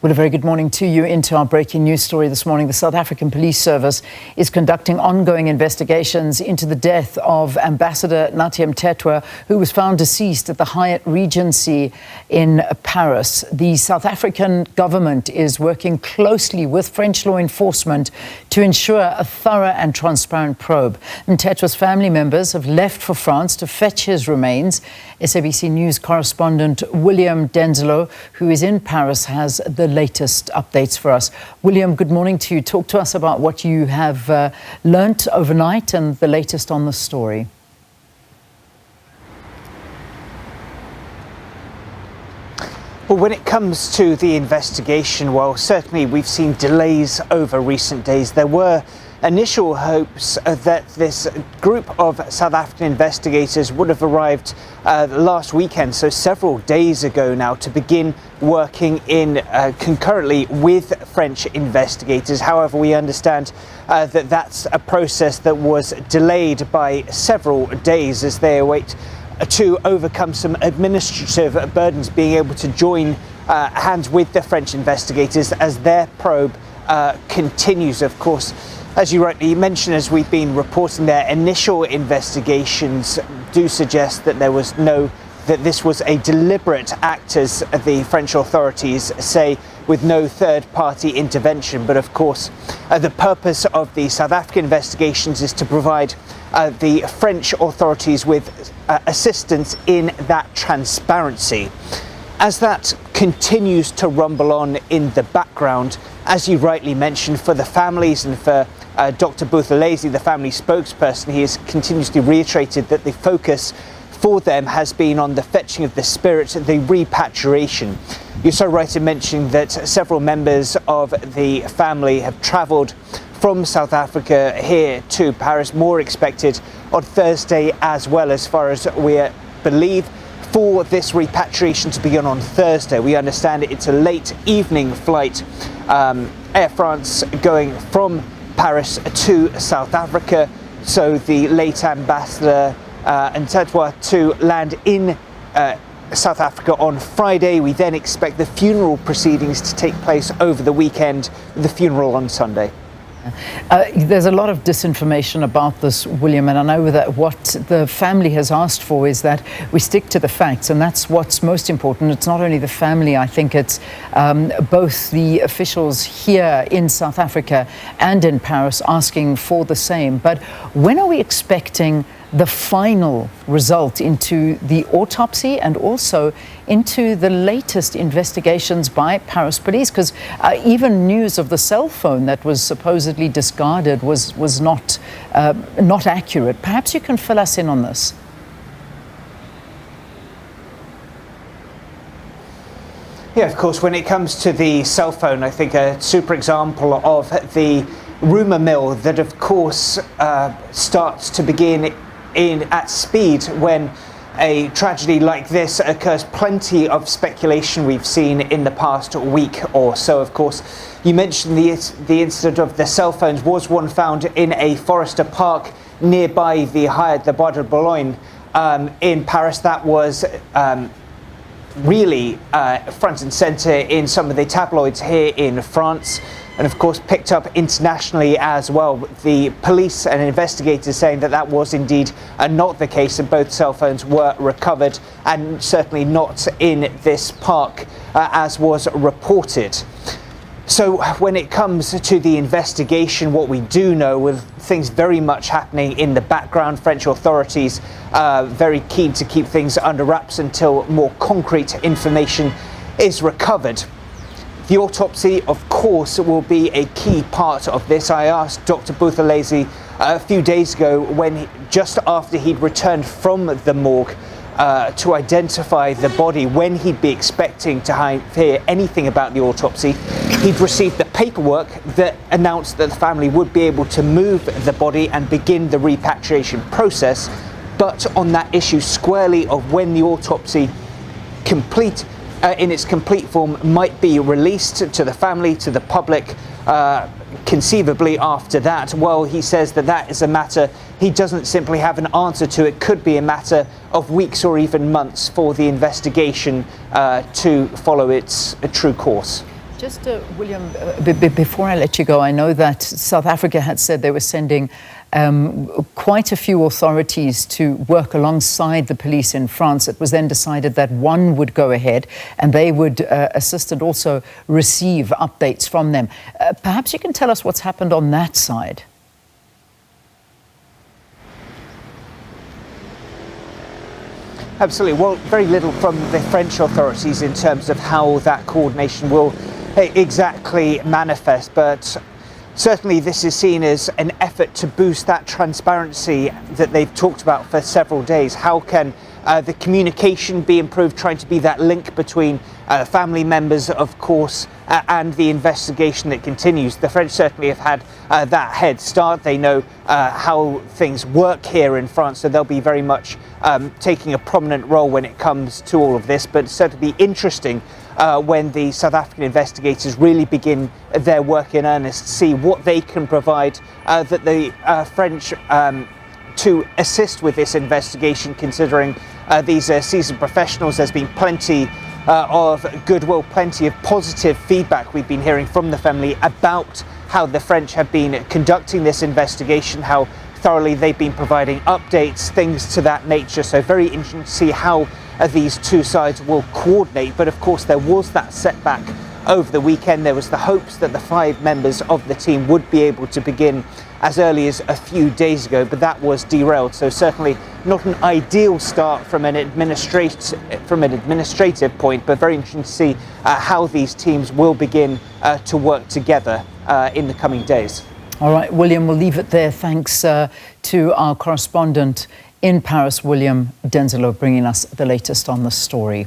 Well, a very good morning to you. Into our breaking news story this morning. The South African Police Service is conducting ongoing investigations into the death of Ambassador Nathi Mthethwa, who was found deceased at the Hyatt Regency in Paris. The South African government is working closely with French law enforcement to ensure a thorough and transparent probe. Mthethwa's family members have left for France to fetch his remains. SABC News correspondent William Denselow, who is in Paris, has the latest updates for us. William, good morning to you. Talk to us about what you have learnt overnight and the latest on the story. Well, when it comes to the investigation, well, certainly we've seen delays over recent days. There were initial hopes that this group of South African investigators would have arrived last weekend, so several days ago now, to begin working in concurrently with French investigators. However, we understand that that's a process that was delayed by several days as they await to overcome some administrative burdens, being able to join hands with the French investigators as their probe continues. Of course, as you rightly mentioned, as we've been reporting, their initial investigations do suggest that that this was a deliberate act, as the French authorities say, with no third-party intervention. But of course, the purpose of the South African investigations is to provide the French authorities with assistance in that transparency. As that continues to rumble on in the background, as you rightly mentioned, for the families and for Dr. Buthelezi, the family spokesperson, he has continuously reiterated that the focus for them has been on the fetching of the spirit, the repatriation. You're so right in mentioning that several members of the family have travelled from South Africa here to Paris, more expected on Thursday as well, as far as we believe, for this repatriation to begin on Thursday. We understand it's a late evening flight, Air France going from Paris to South Africa, so the late Ambassador Mthethwa to land in South Africa on Friday. We then expect the funeral proceedings to take place over the weekend, the funeral on Sunday. There's a lot of disinformation about this, William, and I know that what the family has asked for is that we stick to the facts, and that's what's most important. It's not only the family, I think it's both the officials here in South Africa and in Paris asking for the same. But when are we expecting the final result into the autopsy and also into the latest investigations by Paris police? Because even news of the cell phone that was supposedly discarded was not accurate. Perhaps you can fill us in on this. Yeah, of course, when it comes to the cell phone, I think a super example of the rumour mill that, of course, starts to begin at speed when a tragedy like this occurs. Plenty of speculation we've seen in the past week or so. Of course, you mentioned the incident of the cell phones was one found in a Forester Park nearby the Hyatt, the Bois de Boulogne in Paris. That was really front and centre in some of the tabloids here in France, and of course picked up internationally as well. The police and investigators saying that that was indeed not the case, and both cell phones were recovered, and certainly not in this park as was reported. So when it comes to the investigation, what we do know, with things very much happening in the background, French authorities very keen to keep things under wraps until more concrete information is recovered. The autopsy, of course, will be a key part of this. I asked Dr. Buthelezi a few days ago, just after he'd returned from the morgue, to identify the body, when he'd be expecting to hear anything about the autopsy. He'd received the paperwork that announced that the family would be able to move the body and begin the repatriation process. But on that issue squarely of when the autopsy in its complete form might be released to the family, to the public, conceivably after that, well, he says that that is a matter he doesn't simply have an answer to. It could be a matter of weeks or even months for the investigation to follow its true course. Just, William, before I let you go, I know that South Africa had said they were sending quite a few authorities to work alongside the police in France. It was then decided that one would go ahead and they would assist and also receive updates from them. Perhaps you can tell us what's happened on that side. Absolutely. Well, very little from the French authorities in terms of how that coordination will exactly manifest, but certainly this is seen as an effort to boost that transparency that they've talked about for several days. How can the communication be improved, trying to be that link between family members, of course, and the investigation that continues. The French certainly have had that head start. They know how things work here in France, so they'll be very much taking a prominent role when it comes to all of this, but it's certainly interesting when the South African investigators really begin their work in earnest, see what they can provide that the French to assist with this investigation, considering these seasoned professionals. There's been plenty of goodwill, plenty of positive feedback we've been hearing from the family about how the French have been conducting this investigation, how thoroughly they've been providing updates, things to that nature. So very interesting to see how these two sides will coordinate. But of course there was that setback over the weekend. There was the hopes that the 5 members of the team would be able to begin as early as a few days ago, but that was derailed. So certainly not an ideal start from an administrative point, but very interesting to see how these teams will begin to work together in the coming days. All right, William, we'll leave it there. Thanks to our correspondent in Paris, William Denselow, bringing us the latest on the story.